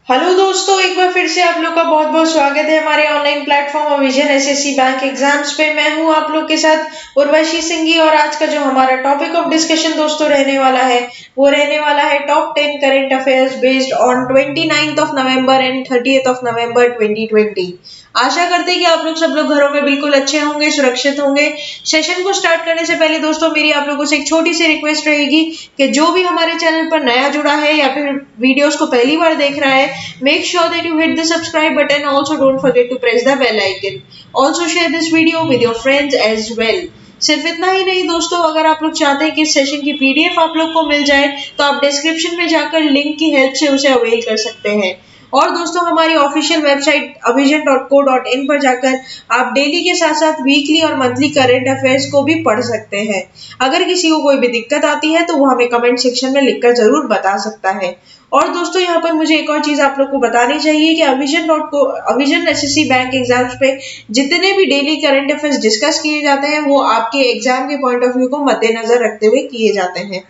Hello दोस्तों, एक बार फिर से आप लोग का बहुत बहुत स्वागत है हमारे online platform vision SSC bank exams पे। मैं हूं आप लोग के साथ उर्वशी सिंघी और आज का जो हमारा टॉपिक ऑफ डिस्कशन दोस्तों रहने वाला है वो रहने वाला है top 10 current affairs based on 29th of November and 30th of November 2020। आशा करते हैं कि आप लोग सब लोग घरों में बिल्कुल अच्छे होंगे, सुरक्षित होंगे। सेशन को स्टार्ट करने से पहले दोस्तों मेरी आप लोगों से एक छोटी सी रिक्वेस्ट रहेगी कि जो भी हमारे चैनल पर नया जुड़ा है या फिर वीडियोस को पहली बार देख रहा है, make sure that you hit the subscribe button. Also don't forget to press the bell icon. Also share this video with your friends as well. सिर्फ इतना ही नहीं दोस्तों, अगर आप लोग चाहते हैं कि इस सेशन की पीडीएफ आप लोग को मिल जाए तो आप डिस्क्रिप्शन में जाकर लिंक की हेल्प से उसे अवेल कर सकते हैं। और दोस्तों हमारी ऑफिशियल वेबसाइट avision.co.in पर जाकर आप डेली के साथ साथ वीकली और मंथली करंट अफेयर्स को भी पढ़ सकते हैं। अगर किसी को कोई भी दिक्कत आती है तो वो हमें कमेंट सेक्शन में लिखकर जरूर बता सकता है। और दोस्तों यहाँ पर मुझे एक और चीज आप लोग को बतानी चाहिए कि अविजन एसएससी बैंक एग्जाम्स पे जितने भी डेली करंट अफेयर्स डिस्कस किए जाते हैं वो आपके एग्जाम के पॉइंट ऑफ व्यू को मद्देनजर रखते हुए किए जाते हैं।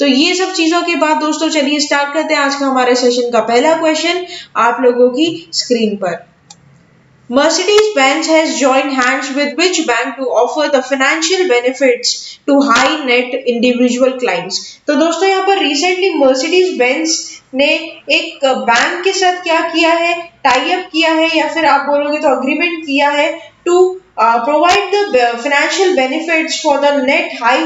तो ये सब चीजों के बाद दोस्तों चलिए स्टार्ट करते हैं आज का हमारे सेशन का पहला क्वेश्चन आप लोगों की स्क्रीन पर। Mercedes-Benz has joined hands with which bank to offer the financial benefits to high net individual clients? तो दोस्तों यहाँ पर रिसेंटली Mercedes-Benz ने एक बैंक के साथ क्या किया है, टाई अप किया है या फिर आप बोलोगे तो अग्रीमेंट किया है to provide the financial benefits for the net high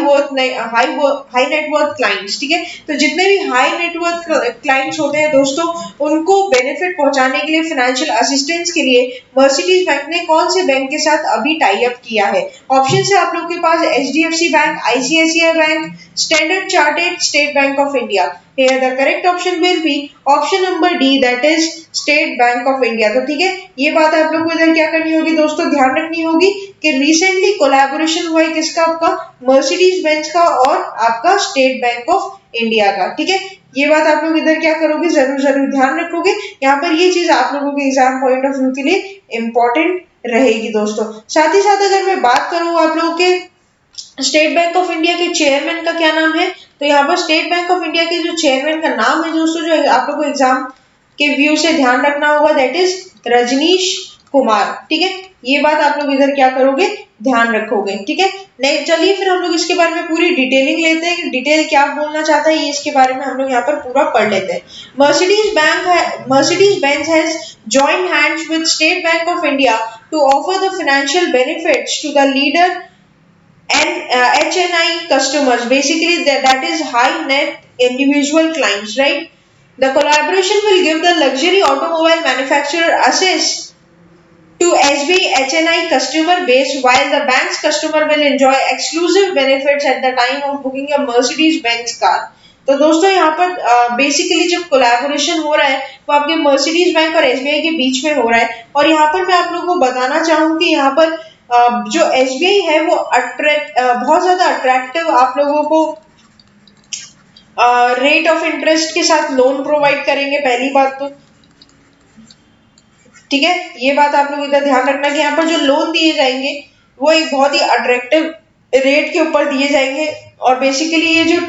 net worth clients. ठीक है, तो जितने भी हाई नेटवर्थ क्लाइंट्स होते हैं दोस्तों उनको बेनिफिट पहुंचाने के लिए, फाइनेंशियल असिस्टेंस के लिए मर्सिडीज बैंक ने कौन से बैंक के साथ अभी टाई अप किया है? ऑप्शन है आप लोग के पास HDFC Bank, ICICI Bank, Standard Chartered, State Bank of India. Here the correct option will be option number D, that is State Bank of India। तो ठीक है, ये बात आप लोग को इधर क्या करनी होगी दोस्तों, ध्यान रखनी होगी कि रिसेंटली कोलैबोरेशन हुआ है किसका, आपका मर्सिडीज बेंज का और आपका स्टेट बैंक ऑफ इंडिया का। ठीक है, ये बात आप लोग इधर क्या करोगे, जरूर जरूर ध्यान रखोगे। यहाँ पर ये चीज आप लोगों के एग्जाम पॉइंट ऑफ व्यू के लिए इंपॉर्टेंट रहेगी दोस्तों। साथ ही साथ अगर मैं बात करूँ आप लोगों के स्टेट बैंक ऑफ इंडिया के चेयरमैन का क्या नाम है, तो यहाँ पर स्टेट बैंक ऑफ इंडिया के जो चेयरमैन का नाम है दोस्तों, जो आप लोग को एग्जाम के व्यू से ध्यान रखना होगा, दैट इज रजनीश कुमार। ठीक है, ये बात आप लोग इधर क्या करोगे, ध्यान रखोगे। ठीक है, नहीं चलिए फिर हम लोग इसके बारे में पूरी डिटेलिंग लेते हैं, डिटेल क्या बोलना चाहता है ये इसके बारे में हम लोग यहाँ पर पूरा पढ़ लेते हैं। Mercedes Benz has joined hands with State Bank of India to offer the financial benefits to the leader and HNI customers, basically that is high net individual clients, right? The collaboration will give the luxury automobile manufacturer access to SBI HNI customer base, while the bank's customer will enjoy exclusive benefits at the time of booking a Mercedes-Benz car। तो दोस्तों यहाँ पर basically जब collaboration हो रहा है वो आपके मर्सिडीज बैंक और एसबीआई के बीच में हो रहा है। और यहाँ पर मैं आप लोगों को बताना चाहूँ कि यहाँ पर जो एसबीआई है वो बहुत ज्यादा अट्रैक्टिव आप लोगों को रेट ऑफ इंटरेस्ट के साथ लोन प्रोवाइड करेंगे, पहली बात तो। ठीक है, ये बात आप लोग इधर ध्यान रखना कि यहाँ पर जो लोन दिए जाएंगे वो एक बहुत ही अट्रैक्टिव रेट के ऊपर दिए जाएंगे। और बेसिकली ये जो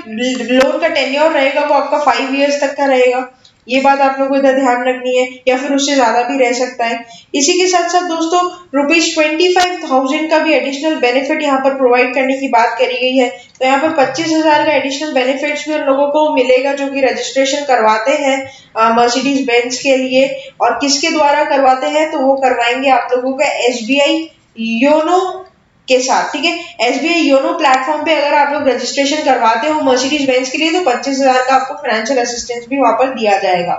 लोन का टेन्योर रहेगा वो आपका 5 इयर्स तक का रहेगा। ये बात आप लोगों को इधर ध्यान रखनी है, या फिर उससे ज्यादा भी रह सकता है। इसी के साथ साथ दोस्तों ₹25,000 का भी एडिशनल बेनिफिट यहाँ पर प्रोवाइड करने की बात करी गई है। तो यहाँ पर 25,000 का एडिशनल बेनिफिट्स भी उन लोगों को मिलेगा जो कि रजिस्ट्रेशन करवाते हैं मर्सिडीज बेंज के लिए। और किसके द्वारा करवाते हैं, तो वो करवाएंगे आप लोगों का एसबीआई योनो के साथ। ठीक है, एसबीआई योनो प्लेटफॉर्म पे अगर आप लोग रजिस्ट्रेशन करवाते हो मर्सिडीज बेंज के लिए तो 25,000 का आपको फाइनेंशियल असिस्टेंस भी वहां पर दिया जाएगा।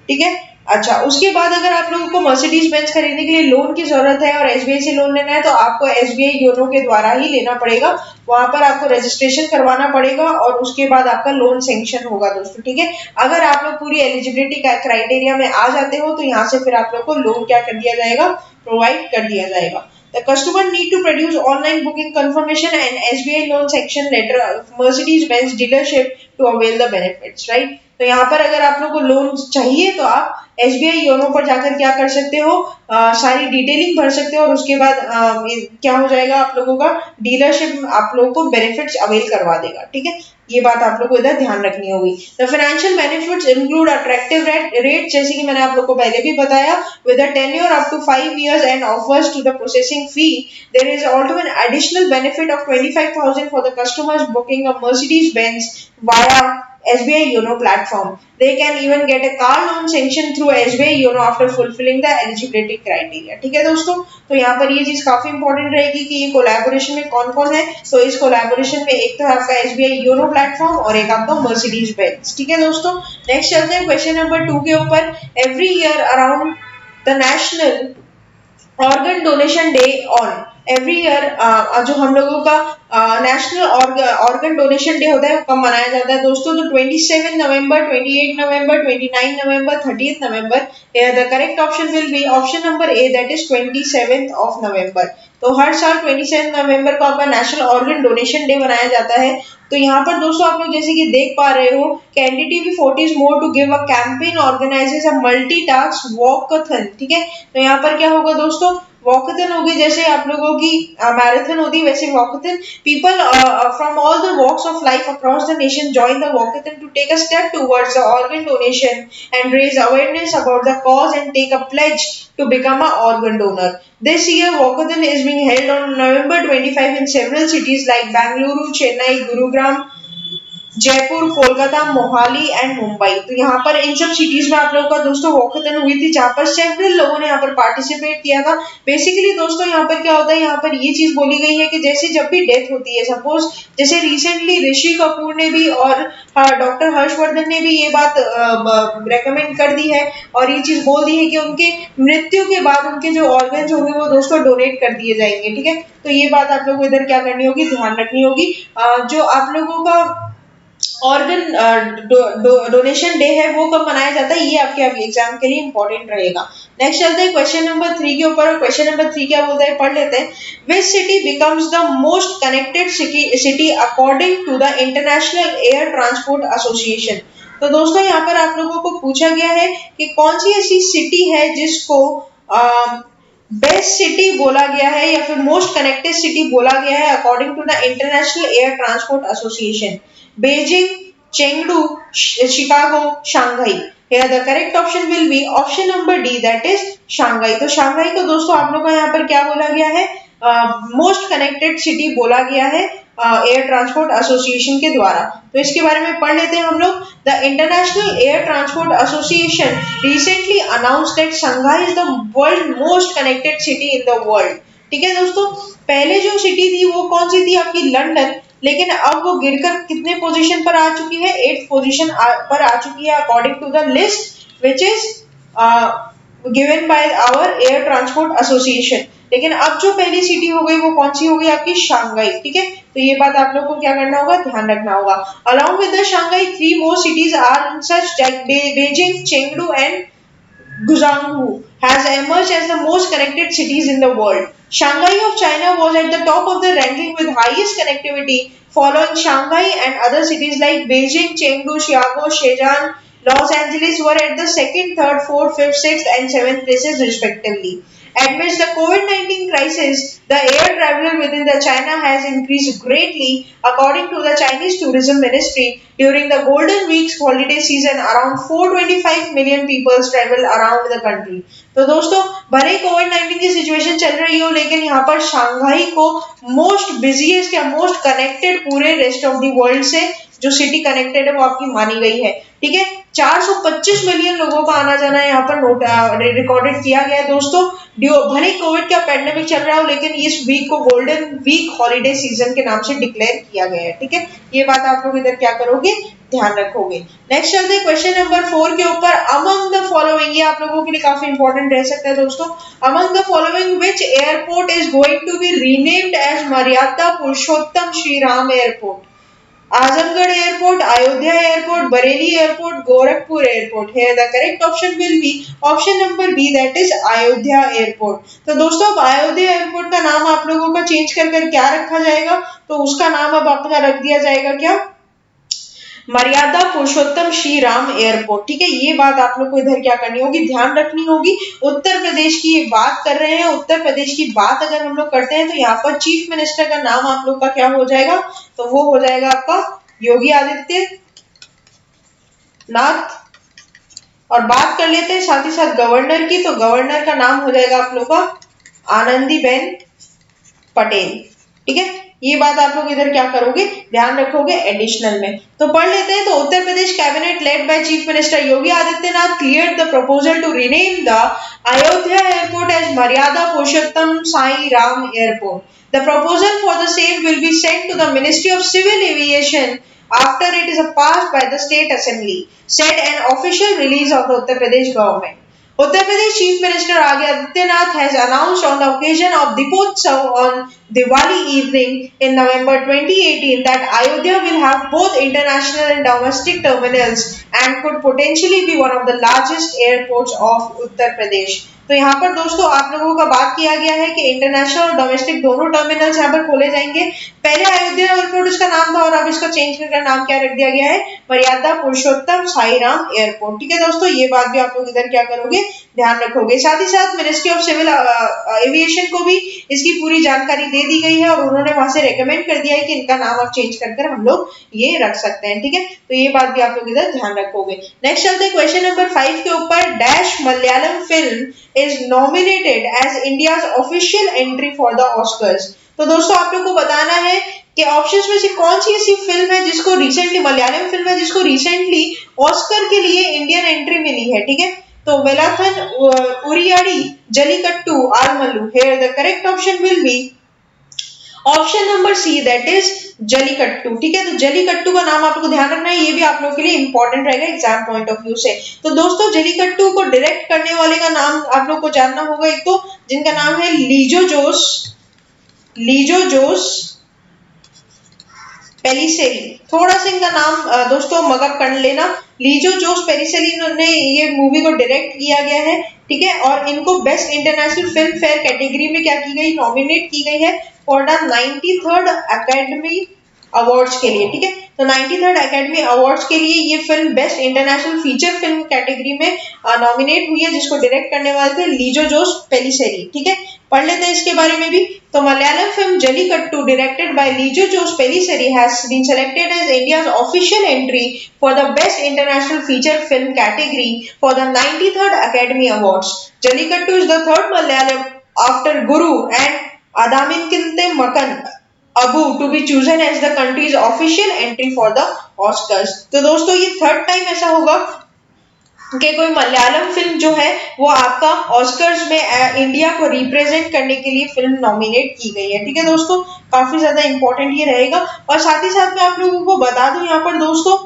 ठीक है, अच्छा उसके बाद अगर आप लोगों को मर्सिडीज बेंज खरीदने के लिए लोन की जरूरत है और एसबीआई से लोन लेना है तो आपको एसबीआई योनो के द्वारा ही लेना पड़ेगा। वहां पर आपको रजिस्ट्रेशन करवाना पड़ेगा और उसके बाद आपका लोन सैंक्शन होगा दोस्तों। ठीक है, अगर आप लोग पूरी एलिजिबिलिटी क्राइटेरिया में आ जाते हो तो यहाँ से फिर आप लोग को लोन क्या कर दिया जाएगा, प्रोवाइड कर दिया जाएगा। The customer need to produce online booking confirmation and SBI loan sanction letter of Mercedes-Benz dealership to avail the benefits, right? तो यहाँ पर अगर आप लोग को लोन चाहिए तो आप SBI योनो पर जाकर क्या कर सकते हो, सारी डिटेलिंग भर सकते हो और उसके बाद क्या हो जाएगा, आप लोगों का डीलरशिप आप लोगों को बेनिफिट्स अवेल करवा देगा। ठीक है, ये बात आप लोग को इधर ध्यान रखनी होगी। The financial benefits include attractive rate, जैसे कि मैंने आप लोग को पहले भी बताया, with a tenure up to 5 years and offers to the processing fee. There is also an additional benefit of 25,000 for the customers booking a Mercedes Benz via SBI YONO platform. They can even get a car loan sanction through SBI YONO after fulfilling the eligibility criteria. ठीक है दोस्तों, तो यहाँ पर ये चीज काफी important रहेगी कि ये कोलैबोरेशन में कौन कौन है। तो इस कोलैबोरेशन में एक तो आपका SBI YONO प्लेटफॉर्म और एक आपका मर्सिडीज बेंज। ठीक है दोस्तों, नेक्स्ट चलते हैं क्वेश्चन नंबर 2 के ऊपर। Every year around the national organ donation day on every year, जो हम लोगों का नेशनल ऑर्गन डोनेशन डे होता है वो कब मनाया जाता है दोस्तों? तो 27 नवंबर, 28 नवंबर, 29 नवंबर, 30 नवंबर। The correct option will be option number A, that is 27 of November. तो हर साल 27 नवंबर को आपका नेशनल ऑर्गन डोनेशन डे मनाया जाता है। तो यहाँ पर दोस्तों आप लोग जैसे कि देख पा रहे हो कि NDTV 40 more to give a campaign organizes a multitask walkathon. ठीक है, तो यहाँ पर क्या होगा दोस्तों? वॉकथन होगी, जैसे आप लोगों की मैराथन होती है वैसे walkathon. People from all the walks of life across the nation join the walkathon to take a step towards the organ donation and raise awareness about the cause and take a pledge to become an organ donor. This year, walkathon is being held on November 25 in several cities like Bangalore, Chennai, Gurugram, Jaipur, Kolkata, Mohali and Mumbai. तो यहाँ पर इन सब cities में आप लोगों का दोस्तों walkathon हुई थी, जहाँ पर सेवरल लोगों ने यहाँ पर पार्टिसिपेट किया था। बेसिकली दोस्तों यहाँ पर क्या होता है, यहाँ पर ये चीज बोली गई है कि जैसे जब भी डेथ होती है, सपोज जैसे रिसेंटली ऋषि कपूर ने भी और डॉक्टर हर्षवर्धन ने भी ये बात रेकमेंड कर दी है और ये चीज बोल दी है कि उनके मृत्यु के बाद उनके जो ऑर्गन्स होंगे वो दोस्तों डोनेट कर दिए जाएंगे। ठीक है, तो ये बात आप लोगों को इधर क्या करनी होगी, ध्यान रखनी होगी। जो आप लोगों का ऑर्गन डोनेशन डे है वो कब मनाया जाता है, ये आपके अभी एग्जाम के लिए इंपॉर्टेंट रहेगा। नेक्स्ट चलते हैं क्वेश्चन नंबर 3 के ऊपर। क्वेश्चन नंबर 3 क्या बोलता है, पढ़ लेते हैं। Which city becomes the most connected city according to the international air transport association. तो दोस्तों यहाँ पर आप लोगों को पूछा गया है कि कौन सी ऐसी सिटी है जिसको बेस्ट सिटी बोला गया है या फिर मोस्ट कनेक्टेड सिटी बोला गया है according to the international air transport association. Beijing, Chengdu, Chicago, Shanghai. Here the correct option will be option number D, that is Shanghai. तो शंघाई को दोस्तों आप लोगों को यहाँ पर क्या बोला गया है, मोस्ट कनेक्टेड सिटी बोला गया है एयर ट्रांसपोर्ट एसोसिएशन के द्वारा। तो इसके बारे में पढ़ लेते हैं हम लोग। The international air transport association recently announced that Shanghai is the world most connected city in the world. ठीक है दोस्तों, पहले जो सिटी थी वो कौन सी थी आपकी, लंदन, लेकिन अब वो गिरकर कितने पोजीशन पर आ चुकी है, 8th पोजीशन पर आ चुकी है according to the list which is given by our air transport association. लेकिन अब जो पहली सिटी हो गई वो कौन सी हो गई आपकी, शंघाई। ठीक है, तो ये बात आप लोगों को क्या करना होगा, ध्यान रखना होगा। Along with the Shanghai 3 more cities are such like Beijing, Chengdu and Guangzhou has emerged as the most connected cities in the world. Shanghai of China was at the top of the ranking with highest connectivity, following Shanghai and other cities like Beijing, Chengdu, Chicago, Shenzhen, Los Angeles were at the 2nd, 3rd, 4th, 5th, 6th and 7th places respectively. Amidst the COVID-19 crisis, the air travel within the China has increased greatly. According to the Chinese Tourism Ministry, during the Golden Week's holiday season, around 425 million people travel around the country. तो दोस्तों भले कोविड-19 की situation चल रही हो, लेकिन यहाँ पर शंघाई को मोस्ट बिजिएस्ट या मोस्ट कनेक्टेड पूरे रेस्ट ऑफ द वर्ल्ड से जो सिटी कनेक्टेड है वो आपकी मानी गई है। ठीक है, 425 मिलियन लोगों का आना जाना यहाँ पर रिकॉर्डेड किया गया है दोस्तों। भले कोविड का पैंडेमिक चल रहा हो, लेकिन इस वीक को गोल्डन वीक हॉलिडे सीजन के नाम से डिक्लेयर किया गया है। ठीक है, ये बात आप लोग इधर क्या करोगे, ध्यान रखोगे। नेक्स्ट चलते हैं क्वेश्चन नंबर 4 के ऊपर। अमंग द फॉलोइंग, ये आप लोगों के लिए काफी इंपॉर्टेंट रह सकता है दोस्तों। Among the following which airport is going to be renamed as Maryada Purushottam Shri Ram airport? Azamgarh airport, Ayodhya airport, Bareilly airport, Gorakhpur airport. Here the correct option will be option number B, that is Ayodhya airport. तो दोस्तों अब अयोध्या एयरपोर्ट का नाम आप लोगों का चेंज कर क्या रखा जाएगा, तो उसका नाम अब आपका रख दिया जाएगा क्या, मर्यादा पुरुषोत्तम श्री राम एयरपोर्ट। ठीक है, ये बात आप लोग को इधर क्या करनी होगी, ध्यान रखनी होगी। उत्तर प्रदेश की ये बात कर रहे हैं, उत्तर प्रदेश की बात अगर हम लोग करते हैं तो यहाँ पर चीफ मिनिस्टर का नाम आप लोग का क्या हो जाएगा, तो वो हो जाएगा आपका योगी आदित्य नाथ। और बात कर लेते हैं साथ ही साथ गवर्नर की, तो गवर्नर का नाम हो जाएगा आप लोगों का आनंदीबेन पटेल। ठीक है, ये बात आप लोग इधर क्या करोगे, ध्यान रखोगे एडिशनल में। तो पढ़ लेते हैं। तो Uttar Pradesh cabinet led by chief minister Yogi Adityanath cleared the proposal to rename the Ayodhya airport as Maryada Purushottam Sai Ram airport. The proposal for the same will be sent to the Ministry of Civil Aviation after it is passed by the State Assembly, said an official release of the Uttar Pradesh government. Uttar Pradesh Chief Minister Yogi Adityanath has announced on the occasion of Deepotsav on Diwali evening in November 2018 that Ayodhya will have both international and domestic terminals and could potentially be one of the largest airports of Uttar Pradesh. तो यहाँ पर दोस्तों आप लोगों का बात किया गया है कि इंटरनेशनल और डोमेस्टिक दोनों टर्मिनल्स यहाँ पर खोले जाएंगे। पहले अयोध्या एयरपोर्ट इसका नाम था और अब इसका चेंज करके नाम क्या रख दिया गया है, मर्यादा पुरुषोत्तम साईराम एयरपोर्ट। ठीक है दोस्तों, ये बात भी आप लोग इधर क्या करोगे, ध्यान रखोगे। साथ ही साथ मिनिस्ट्री ऑफ सिविल एविएशन को भी इसकी पूरी जानकारी दे दी गई है और उन्होंने वहां से रेकमेंड कर दिया है कि इनका नाम आप चेंज कर हम लोग ये रख सकते हैं। ठीक है, तो ये बात भी आप लोग इधर ध्यान रखोगे। नेक्स्ट चलते हैं क्वेश्चन नंबर 5 के ऊपर। Dash Malayalam film is nominated as India's official entry for the Oscars. तो दोस्तों आप लोग को बताना है कि ऑप्शंस में से कौन सी ऐसी फिल्म है जिसको रिसेंटली, मलयालम फिल्म है जिसको रिसेंटली ऑस्कर के लिए इंडियन एंट्री मिली है। ठीक है, तो Velathan Uriyadi Jallikattu Aalamallu. Here the correct option will be option number C, that is Jallikattu. ठीक है, तो जलीकट्टू का नाम आप लोग को ध्यान रखना है, ये भी आप लोगों के लिए इंपॉर्टेंट रहेगा एग्जाम पॉइंट ऑफ व्यू से। तो दोस्तों जलीकट्टू को डायरेक्ट करने वाले का नाम आप लोग को जानना होगा, एक तो जिनका नाम है लीजो जोस पेलिसेरी। थोड़ा सा इनका नाम दोस्तों मगअप कर लेना। लीजो जोस पेलिसेरी ने ये मूवी को डायरेक्ट किया गया है। ठीक है, और इनको best international film fair category में क्या की गई, नॉमिनेट की गई है for the 93rd academy awards के लिए। ठीक है, तो 93rd अकेडमी अवार्ड्स के लिए ये film best international feature film category में नॉमिनेट हुई है, जिसको डायरेक्ट करने वाले थे लीजो जोस पेलिसेरी। ठीक है, पढ़ लेते हैं इसके बारे में भी। तो Malayalam film Jallikattu directed by Lijo Jose Pellissery has been selected as India's official entry for the best international feature film category for the 93rd academy awards. Jallikattu is the third Malayalam after Guru and Adaminte Makan Abu to be chosen as the country's official entry for the Oscars. तो दोस्तों ये third time ऐसा होगा कि कोई Malayalam film जो है वो आपका ऑस्कर्स में इंडिया को रिप्रेजेंट करने के लिए फिल्म नॉमिनेट की गई है। ठीक है दोस्तों, काफी ज्यादा इंपॉर्टेंट ये रहेगा। और साथ ही साथ मैं आप लोगों को बता दूं यहाँ पर दोस्तों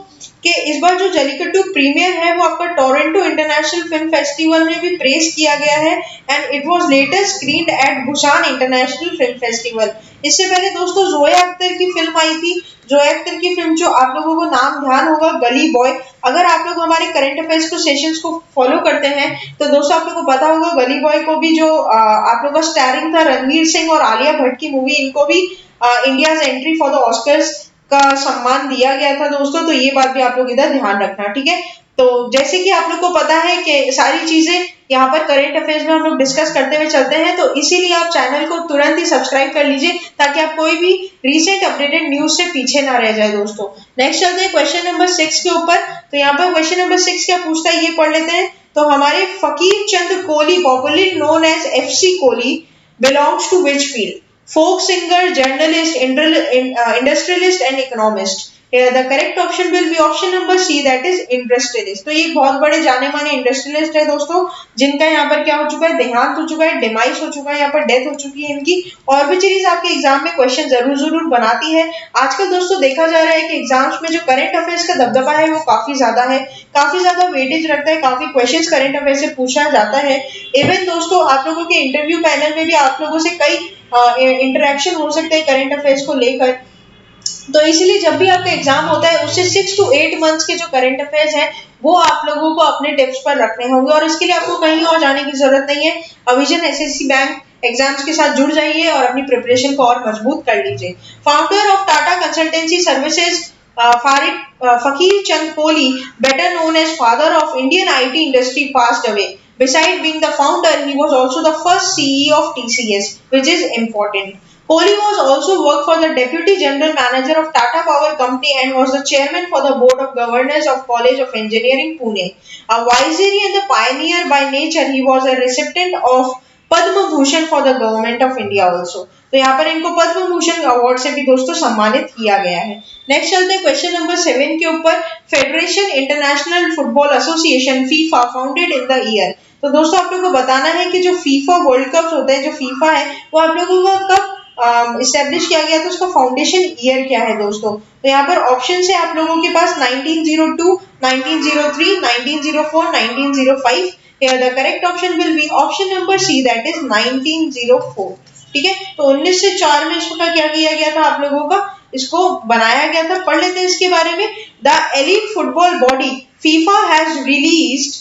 कि इस बार जो जलीकट्टू प्रीमियर है वो आपका टोरंटो इंटरनेशनल फिल्म फेस्टिवल में भी प्रेस किया गया है and it was later screened at Busan international film festival. इससे पहले दोस्तों जोया अख्तर की फिल्म आई थी, जोया अख्तर की फिल्म जो आप लोगों को नाम ध्यान होगा गली बॉय। अगर आप लोग हमारे करंट अफेयर्स को सेशंस को फॉलो करते हैं तो दोस्तों आप लोग को पता होगा गली बॉय को भी जो आप लोगों का स्टारिंग था रणवीर सिंह और आलिया भट्ट की मूवी, इनको भी India entry for the Oscars का सम्मान दिया गया था दोस्तों। तो ये बात भी आप लोग इधर ध्यान रखना। ठीक है, तो जैसे कि आप लोग को पता है कि सारी चीजें यहाँ पर करंट अफेयर्स में हम लोग डिस्कस करते हुए चलते हैं, तो इसीलिए आप चैनल को तुरंत ही सब्सक्राइब कर लीजिए ताकि आप कोई भी रीसेंट अपडेटेड न्यूज से पीछे ना रह जाए दोस्तों। नेक्स्ट चलते हैं क्वेश्चन नंबर 6 के ऊपर। तो यहाँ पर क्वेश्चन नंबर 6 क्या पूछता है ये पढ़ लेते हैं। तो हमारे Fakir Chand Kohli, popularly known as FC Kohli, belongs to which field? Folk singer, journalist, industrialist and economist. Here the correct option will be option number C, that is industrialist. तो ये बहुत बड़े जाने माने इंडस्ट्रियलिस्ट है दोस्तों, जिनका यहाँ पर क्या हो चुका है, देहांत हो चुका है, डिमाइस हो चुका है, यहाँ पर डेथ हो चुकी है इनकी। और भी चीज आपके एग्जाम में क्वेश्चन जरूर बनाती है। आजकल दोस्तों देखा जा रहा है कि एग्जाम्स में जो करंट अफेयर्स का दबदबा है वो काफी ज्यादा है, काफी ज्यादा वेटेज रखता है, काफी क्वेश्चंस करंट अफेयर से पूछा जाता है। इवन दोस्तों आप लोगों के इंटरव्यू पैनल में भी आप लोगों से कई इंटरेक्शन हो सकते हैं करंट अफेयर्स को लेकर। तो इसलिए जब भी आपका एग्जाम होता है उससे 6 to 8 मंथ्स के जो करंट अफेयर्स हैं वो आप लोगों को अपने टिप्स पर रखने होंगे और इसके लिए आपको कहीं और जाने की जरूरत नहीं है। अविजन SSC बैंक एग्जाम्स के साथ जुड़ जाइए और अपनी प्रिपरेशन को और मजबूत कर लीजिए। Founder of Tata consultancy services फकीर Chand Kohli, better known as father of Indian IT industry, passed away. Besides being the founder, he was also the first CEO of TCS, which is important. Kohli was also worked for the Deputy General Manager of Tata Power Company and was the Chairman for the Board of Governors of College of Engineering, Pune. A visionary and the pioneer by nature, he was a recipient of Padma Bhushan for the government of India also. तो यहाँ पर इनको Padma Bhushan award से भी दोस्तों सम्मानित किया गया है। नेक्स्ट चलते हैं क्वेश्चन नंबर 7 के ऊपर। Federation international football association FIFA founded in the year. तो दोस्तों आप लोगों को बताना है कि जो फीफा वर्ल्ड कप होते हैं, जो फीफा है वो आप लोगों को कब इस्टेब्लिश किया गया, तो उसका फाउंडेशन ईयर क्या है दोस्तों। तो यहाँ पर ऑप्शन है आप लोगों के पास 1902, 1903, 1904, 1905। Here the correct option will be option number C, that is 1904। ठीक है, तो 1904 में इसका क्या किया गया था आप लोगों का, इसको बनाया गया था। पढ़ लेते हैं इसके बारे में। The elite football body FIFA has released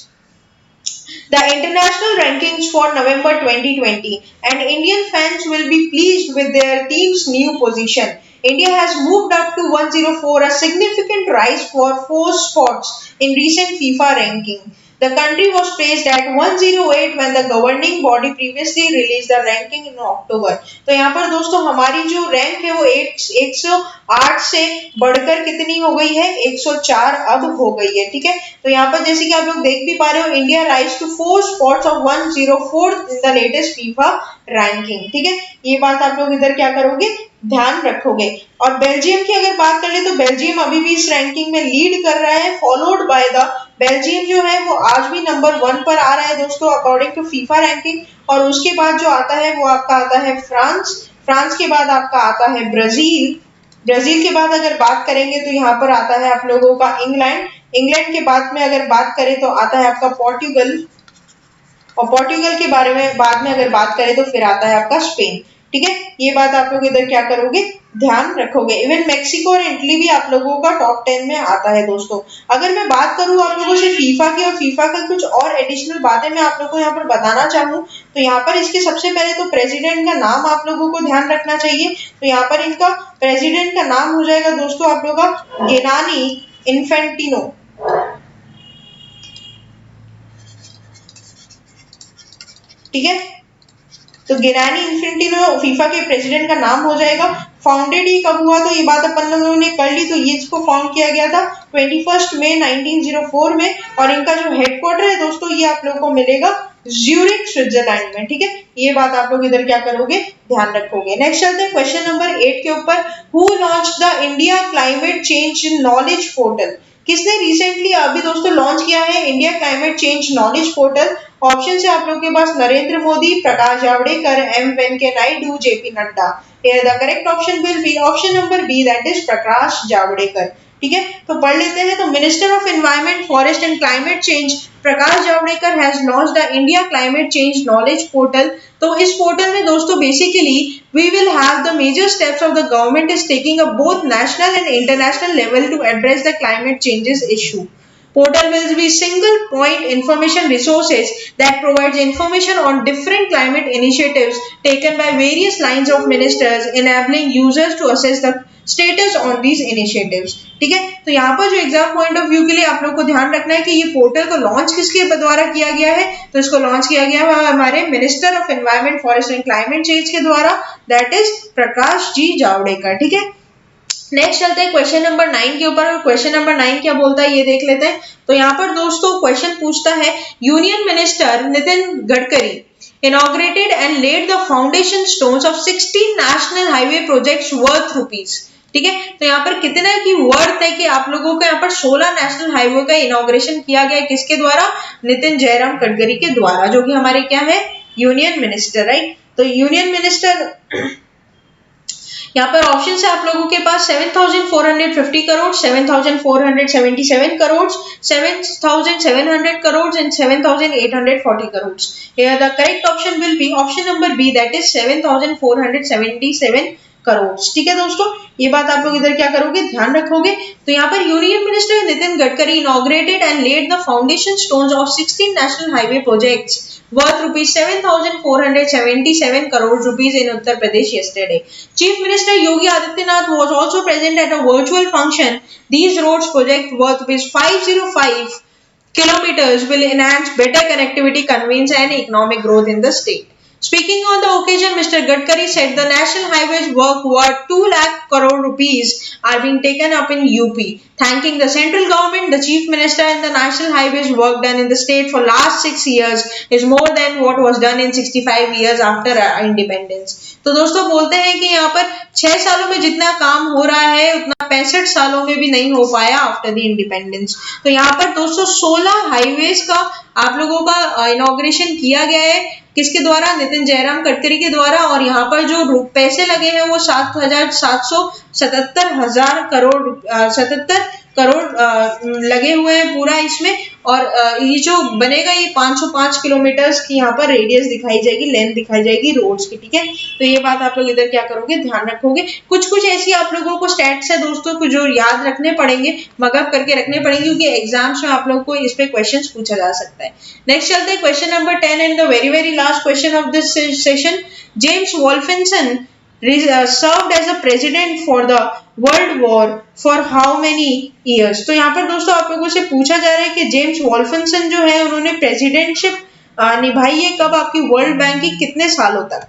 the international rankings for November 2020 and Indian fans will be pleased with their team's new position. India has moved up to 104, a significant rise for 4 spots in recent FIFA ranking. The country was placed at 108 when the governing body previously released the ranking in October. तो यहाँ पर दोस्तों हमारी जो rank है वो 108 से बढ़कर कितनी हो गई है, 104 अब हो गई है। ठीक है, तो यहाँ पर जैसे कि आप लोग देख भी पा रहे हो, India rise to 4 spots of 104 in the latest FIFA ranking. ठीक है, ये बात आप लोग इधर क्या करोगे, ध्यान रखोगे। और बेल्जियम की अगर बात कर ले तो बेल्जियम अभी भी इस रैंकिंग में लीड कर रहा है, फॉलोड बाय द बेल्जियम जो है वो आज भी नंबर 1 पर आ रहा है दोस्तों अकॉर्डिंग टू फीफा रैंकिंग। और उसके बाद जो आता है वो आपका आता है फ्रांस, फ्रांस के बाद आपका आता है ब्राजील, ब्राजील के बाद अगर बात करेंगे तो यहाँ पर आता है आप लोगों का इंग्लैंड, इंग्लैंड के बाद में अगर बात करें तो आता है आपका पोर्टुगल, और पोर्टुगल के बारे में बाद में अगर बात करें तो फिर आता है आपका स्पेन। ठीक है, ये बात आप लोग इधर क्या करोगे, ध्यान रखोगे। इवन मेक्सिको और इटली भी आप लोगों का टॉप 10 में आता है दोस्तों। अगर मैं बात करूं आप लोगों से फीफा की, और फीफा का कुछ और एडिशनल बातें मैं आप लोगों को यहाँ पर बताना चाहूँ, तो यहाँ पर इसके सबसे पहले तो प्रेसिडेंट का नाम आप लोगों को ध्यान रखना चाहिए। तो यहाँ पर इनका प्रेसिडेंट का नाम हो जाएगा दोस्तों आप लोगों का गिनानी इन्फेंटिनो। ठीक है, तो गिनानी इन्फेंटिनो फीफा के प्रेसिडेंट का नाम हो जाएगा। फाउंडेड ही कब हुआ, तो ये बात अपन लोगों ने कर ली। तो ये इसको फाउंड किया गया था 21 मई 1904 में, और इनका जो हेडक्वार्टर है दोस्तों ये आप लोगों को मिलेगा ज्यूरिख स्विट्जरलैंड में। ठीक है, ये बात आप लोग इधर क्या करोगे, ध्यान रखोगे। नेक्स्ट चलते हैं क्वेश्चन नंबर 8 के ऊपर। Who launched the India climate change knowledge portal. किसने रिसेंटली अभी दोस्तों लॉन्च किया है India climate change knowledge portal. Option है आप लोग के पास Narendra Modi, Prakash Javadekar, M Venkaiah Naidu, JP Nadda. Here the correct option will be option number B, that is Prakash Javadekar. ठीक है, तो पढ़ लेते हैं। तो minister of environment, forest and climate change Prakash Javadekar has launched the India climate change knowledge portal. तो इस पोर्टल में दोस्तों basically we will have the major steps of the government is taking a both national and international level to address the climate changes issue. Portal will be single point information resources that provides information on different climate initiatives taken by various lines of ministers, enabling users to assess the status on these initiatives। ठीक है, तो यहाँ पर जो exam point of view के लिए आप लोग को ध्यान रखना है कि ये पोर्टल को लॉन्च किसके द्वारा किया गया है। तो इसको लॉन्च किया गया है हमारे minister of environment, forest and climate change के द्वारा, दैट इज प्रकाश जी जावड़ेकर। ठीक है, नेक्स्ट चलते हैं क्वेश्चन नंबर 9 के ऊपर। और क्वेश्चन नंबर 9 क्या बोलता है ये देख लेते हैं। तो यहाँ पर दोस्तों क्वेश्चन पूछता है, union minister Nitin Gadkari inaugurated and laid the foundation stones of 16 national highway projects worth rupees। ठीक है, तो यहाँ पर कितना की वर्थ है कि आप लोगों को यहाँ पर 16 नेशनल हाईवे का इनॉग्रेशन किया गया है, किसके द्वारा, नितिन जयराम गडकरी के द्वारा, जो कि हमारे क्या है, यूनियन मिनिस्टर। राइट, तो यूनियन मिनिस्टर यहाँ पर ऑप्शन है आप लोगों के पास 7,450 crore, 7,477 crore, 7,700 crore and 7,840 crore. Here the correct option will be option number B, that is 7,477 crore. ठीक है दोस्तों, ये बात आप लोग इधर क्या करोगे, ध्यान रखोगे। तो यहाँ पर union minister Nitin Gadkari inaugurated and laid the foundation stones of 16 national highway projects worth rupees 7,477 crore rupees in Uttar Pradesh yesterday. Chief Minister Yogi Adityanath was also present at a virtual function. These roads project worth rupees 505 kilometers will enhance better connectivity, convenience and economic growth in the state. Speaking on the occasion, Mr. Gadkari said the national highways work worth 2 lakh crore rupees are being taken up in UP. Thanking the central government, the chief minister and the national highways work done in the state for last 6 years is more than what was done in 65 years after independence. तो दोस्तों बोलते हैं कि यहाँ पर 6 सालों में जितना काम हो रहा है उतना 65 सालों में भी नहीं हो पाया आफ्टर द इंडिपेंडेंस। तो यहाँ पर दोस्तों 16 हाईवेज का आप लोगों का इनॉग्रेशन किया गया है, किसके द्वारा? नितिन जयराम गडकरी के द्वारा। और यहाँ पर जो पैसे लगे हैं वो 77 करोड़ लगे हुए हैं पूरा इसमें। और ये जो बनेगा ये 505 किलोमीटर्स की यहाँ पर रेडियस दिखाई जाएगी, लेंथ दिखाई जाएगी रोड्स की, ठीक है। तो ये बात आप लोग इधर क्या करोगे, ध्यान रखोगे। कुछ ऐसी आप लोगों को स्टैट्स है दोस्तों को जो याद रखने पड़ेंगे, मगअप करके रखने पड़ेंगे, क्योंकि एग्जाम्स में आप लोगों को इस पे क्वेश्चन पूछा जा सकता है। नेक्स्ट चलते हैं question number 10 and the very last question of this session. James Wolfensohn served as a president for the world war for how many years. तो यहाँ पर दोस्तों आप लोगों से पूछा जा रहा है कि जेम्स वॉल्फिंसन जो है उन्होंने प्रेसिडेंटशिप निभाई है कब आपकी वर्ल्ड बैंक की, कितने सालों तक?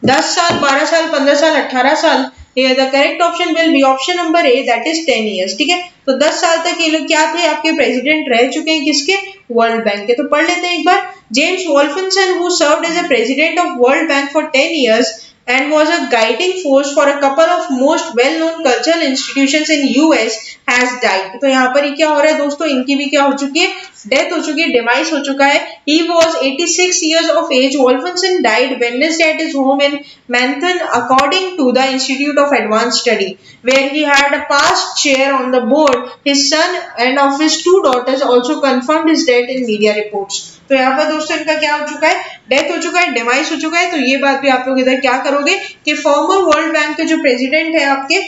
10 साल, 12 साल, 15 साल, 18 साल। The correct option will be option number A, that is 10 years, ठीक है। तो 10 साल तक ये लोग क्या थे, आपके प्रेसिडेंट रह चुके हैं, किसके? वर्ल्ड बैंक के। तो पढ़ लेते हैं एक बार। James Wolfensohn who served as a president of world bank for 10 years and was a guiding force for a couple of most well-known cultural institutions in US has died। तो यहाँ पर ये क्या हो रहा है दोस्तों, इनकी भी क्या हो चुकी है, डेथ हो चुकी है, डिमाइस हो चुका है। He was 86 years of age। Wolfenson died Wednesday at his home in Manhattan, according to the Institute of Advanced Study, where he had a past chair on the board. His son and of his 2 daughters also confirmed his death in media reports। तो यहाँ पर दोस्तों इनका क्या हो चुका है, death हो चुका है, डिमाइस हो चुका है। तो ये बात भी आप लोग इधर क्या करोगे कि फॉर्मर वर्ल्ड बैंक के जो प्रेसिडेंट है आपके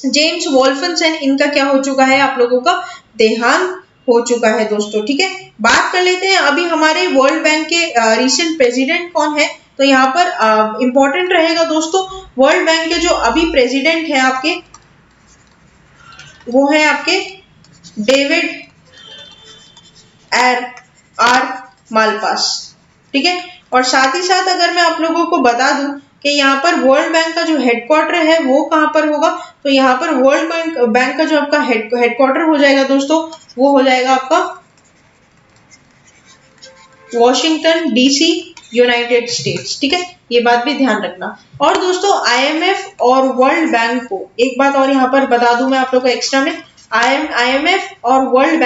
जेम्स वॉल्फिंसन, इनका क्या हो चुका है, आप लोगों का देहांत हो चुका है दोस्तों, ठीक है। बात कर लेते हैं अभी हमारे वर्ल्ड बैंक के रिसेंट प्रेसिडेंट कौन है। तो यहाँ पर इंपॉर्टेंट रहेगा दोस्तों, वर्ल्ड बैंक के जो अभी प्रेसिडेंट है आपके, वो है आपके डेविड आर मालपास, ठीक है। और साथ ही साथ अगर मैं आप लोगों को बता दूं कि यहाँ पर वर्ल्ड बैंक का जो हेडक्वार्टर है वो कहाँ पर होगा, तो यहाँ पर वर्ल्ड बैंक का जो आपका हेडक्वार्टर हो जाएगा दोस्तों, वो हो जाएगा आपका वॉशिंगटन डीसी, यूनाइटेड स्टेट्स, ठीक है। ये बात भी ध्यान रखना। और दोस्तों आईएमएफ और वर्ल्ड बैंक को एक बात और यहाँ पर बता दूं मैं आप लोग को एक्स्ट्रा में, आईएमएफ और वर्ल्ड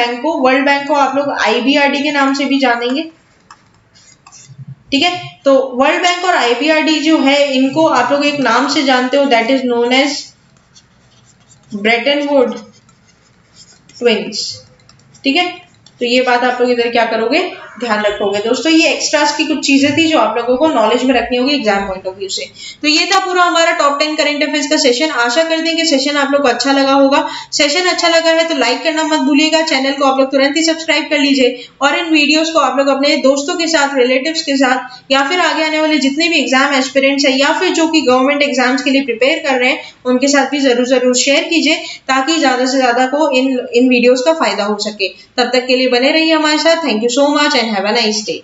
बैंक को आप लोग आईबीआरडी के नाम से भी जानेंगे, ठीक है। तो वर्ल्ड बैंक और आईबीआरडी जो है इनको आप लोग एक नाम से जानते हो, that is known as Bretton Wood twins, ठीक है। तो ये बात आप लोग इधर क्या करोगे, ध्यान रखोगे दोस्तों। ये एक्स्ट्रास की कुछ चीजें थी जो आप लोगों को नॉलेज में रखनी होगी एग्जाम पॉइंट ऑफ व्यू से। तो ये था पूरा हमारा टॉप 10 करंट अफेयर्स का सेशन। आशा करते हैं कि सेशन आप लोग को अच्छा लगा होगा। सेशन अच्छा लगा है तो लाइक करना मत भूलिएगा, चैनल को आप लोग तुरंत ही सब्सक्राइब कर लीजिए और इन वीडियोस को आप लोग अपने दोस्तों के साथ, रिलेटिव्स के साथ या फिर आगे आने वाले जितने भी एग्जाम एस्पिरेंट्स है या फिर जो कि गवर्नमेंट एग्जाम्स के लिए प्रिपेयर कर रहे हैं उनके साथ भी जरूर शेयर कीजिए, ताकि ज्यादा से ज्यादा को इन वीडियोस का फायदा हो सके। तब तक के लिए बने रहिए हमारे साथ। Thank you so much and have a nice day.